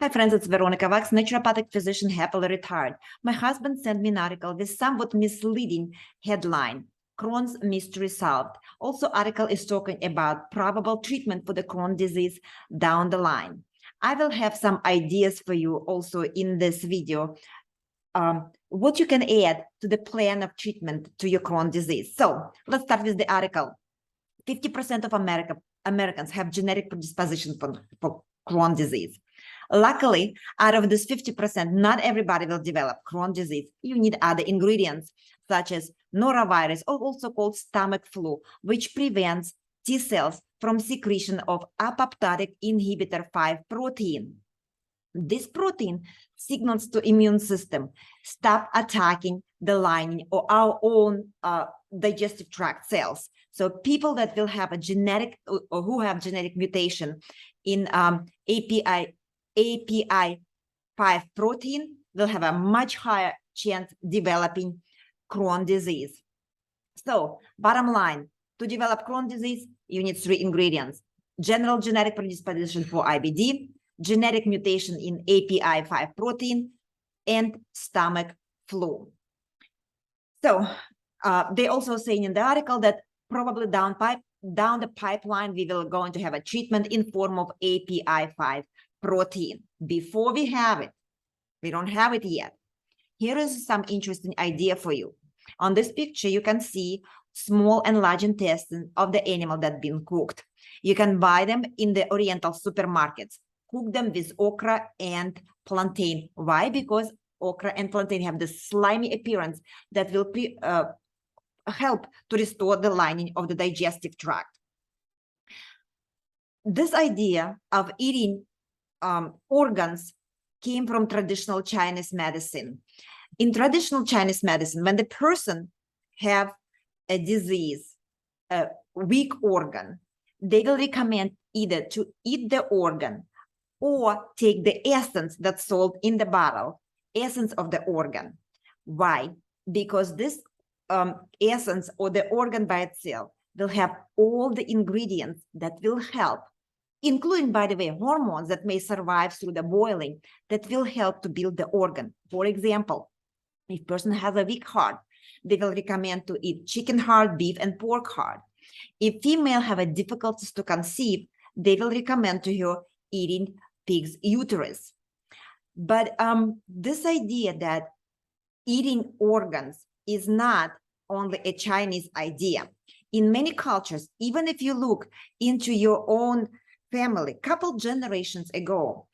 Hi friends, it's Dr.Waks, naturopathic physician, happily retired. My husband sent me an article with somewhat misleading headline, Crohn's mystery solved. Also, article is talking about probable treatment for the Crohn disease down the line. I will have some ideas for you also in this video, what you can add to the plan of treatment to your Crohn disease. So let's start with the article. 50% of Americans have genetic predisposition for Crohn disease. Luckily, out of this 50%, not everybody will develop Crohn disease. You need other ingredients, such as Norovirus, or also called stomach flu, which prevents T cells from secretion of apoptotic inhibitor 5 protein. This protein signals to immune system, stop attacking the lining or our own digestive tract cells. So people that will have a genetic or who have genetic mutation in API5 protein will have a much higher chance developing Crohn disease. So bottom line, to develop Crohn disease, you need 3 ingredients: general genetic predisposition for IBD, genetic mutation in API5 protein, and stomach flu. So they also saying in the article that probably down the pipeline, we will going to have a treatment in form of API5 protein. Before we have it, we don't have it yet. Here is some interesting idea for you. On this picture, you can see small and large intestine of the animal that been cooked. You can buy them in the Oriental supermarkets. Cook them with okra and plantain. Why? Because okra and plantain have this slimy appearance that will help to restore the lining of the digestive tract. This idea of eating organs came from traditional Chinese medicine. In traditional Chinese medicine, when the person have a disease, a weak organ, they will recommend either to eat the organ or take the essence that's sold in the bottle, essence of the organ. Why? Because this essence or the organ by itself will have all the ingredients that will help, including, by the way, hormones that may survive through the boiling that will help to build the organ. For example, if person has a weak heart, they will recommend to eat chicken heart, beef, and pork heart. If female have a difficulties to conceive, they will recommend to her eating pig's uterus. But this idea that eating organs is not only a Chinese idea. In many cultures, even if you look into your own family, couple generations ago,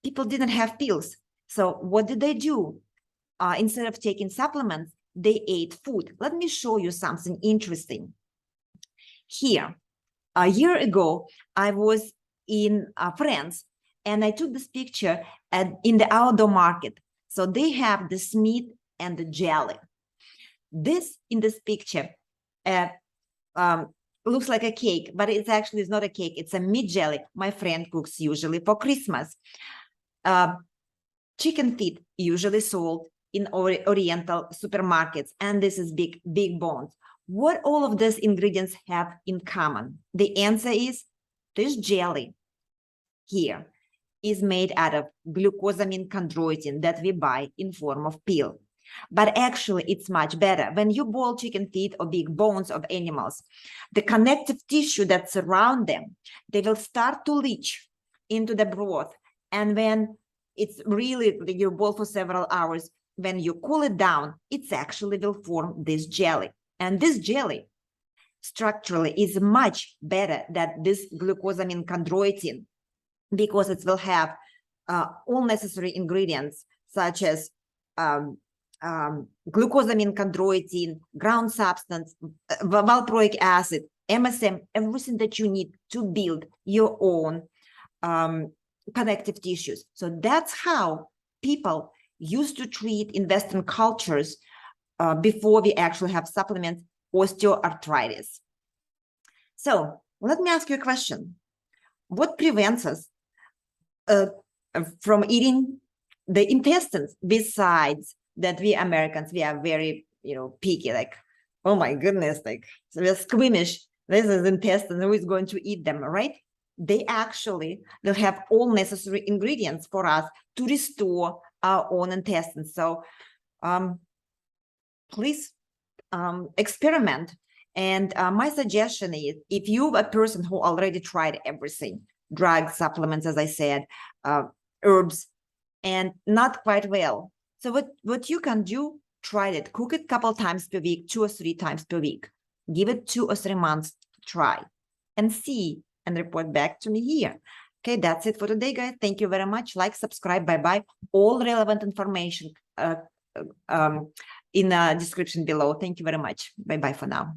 people didn't have pills. So what did they do? Instead of taking supplements, they ate food. Let me show you something interesting. Here, a year ago, I was in France, and I took this picture in the outdoor market. So they have this meat and the jelly. This in this picture looks like a cake, but it's actually not a cake. It's a meat jelly my friend cooks usually for Christmas. Chicken feet usually sold in Oriental supermarkets, and this is big bones. What all of these ingredients have in common? The answer is this jelly here is made out of glucosamine chondroitin that we buy in form of pill. But actually, it's much better. When you boil chicken feet or big bones of animals, the connective tissue that surround them, they will start to leach into the broth. And when it's really, you boil for several hours, when you cool it down, it's actually will form this jelly. And this jelly structurally is much better than this glucosamine chondroitin because it will have all necessary ingredients such as glucosamine chondroitin, ground substance, valproic acid, MSM, everything that you need to build your own connective tissues. So that's how people used to treat in Western cultures before we actually have supplements, osteoarthritis. So let me ask you a question. What prevents us from eating the intestines besides that we Americans, we are very, picky, like, oh my goodness, like, so we're squeamish. This is intestine, who is going to eat them, right? they actually will have all necessary ingredients for us to restore our own intestines. So please experiment. And my suggestion is, if you're a person who already tried everything, drugs, supplements, as I said, herbs, and not quite well, so what you can do, try it, cook it a couple times per week, 2 or 3 times per week, give it 2 or 3 months to try and see and report back to me here. Okay, that's it for today, guys. Thank you very much. Like, subscribe, bye-bye. All relevant information in the description below. Thank you very much. Bye-bye for now.